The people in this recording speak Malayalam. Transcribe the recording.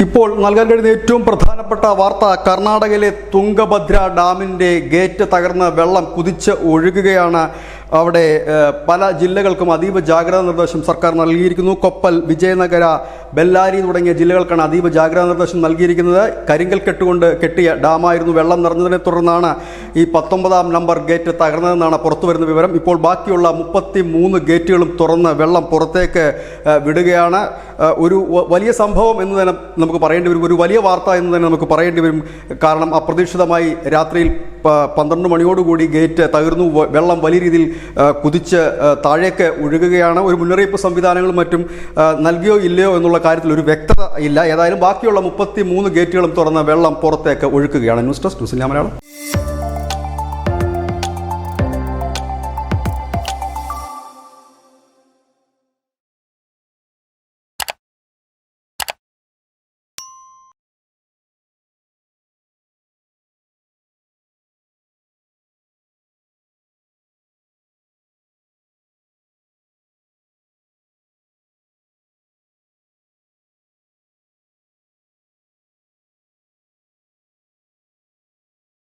ഇപ്പോൾ നൽകാൻ കഴിയുന്ന ഏറ്റവും പ്രധാനപ്പെട്ട വാർത്ത കർണാടകയിലെ തുംഗഭദ്ര ഡാമിൻ്റെ ഗേറ്റ് തകർന്ന് വെള്ളം കുതിച്ച് ഒഴുകുകയാണ്. അവിടെ പല ജില്ലകൾക്കും അതീവ ജാഗ്രതാ നിർദ്ദേശം സർക്കാർ നൽകിയിരിക്കുന്നു. കൊപ്പൽ, വിജയനഗര, ബെല്ലാരി തുടങ്ങിയ ജില്ലകൾക്കാണ് അതീവ ജാഗ്രതാ നിർദ്ദേശം നൽകിയിരിക്കുന്നത്. കരിങ്കൽ കെട്ടുകൊണ്ട് കെട്ടിയ ഡാമായിരുന്നു. വെള്ളം നിറഞ്ഞതിനെ തുടർന്നാണ് ഈ 19-ാം നമ്പർ ഗേറ്റ് തകർന്നതെന്നാണ് പുറത്തുവരുന്ന വിവരം. ഇപ്പോൾ ബാക്കിയുള്ള 33 ഗേറ്റുകളും തുറന്ന് വെള്ളം പുറത്തേക്ക് വിടുകയാണ്. ഒരു വലിയ സംഭവം എന്ന് തന്നെ നമുക്ക് പറയേണ്ടി വരും, ഒരു വലിയ വാർത്ത എന്ന് തന്നെ നമുക്ക് പറയേണ്ടി വരും. കാരണം അപ്രതീക്ഷിതമായി രാത്രിയിൽ 12 മണിയോടുകൂടി ഗേറ്റ് തകർന്നു. വെള്ളം വലിയ രീതിയിൽ കുതിച്ച് താഴേക്ക് ഒഴുകുകയാണ്. ഒരു മുന്നറിയിപ്പ് സംവിധാനങ്ങളും മറ്റും നൽകിയോ ഇല്ലയോ എന്നുള്ള കാര്യത്തിൽ ഒരു വ്യക്തത ഇല്ല. ഏതായാലും ബാക്കിയുള്ള 33 ഗേറ്റുകളും തുറന്ന് വെള്ളം പുറത്തേക്ക് ഒഴുക്കുകയാണ്. News desk news India Malayalam.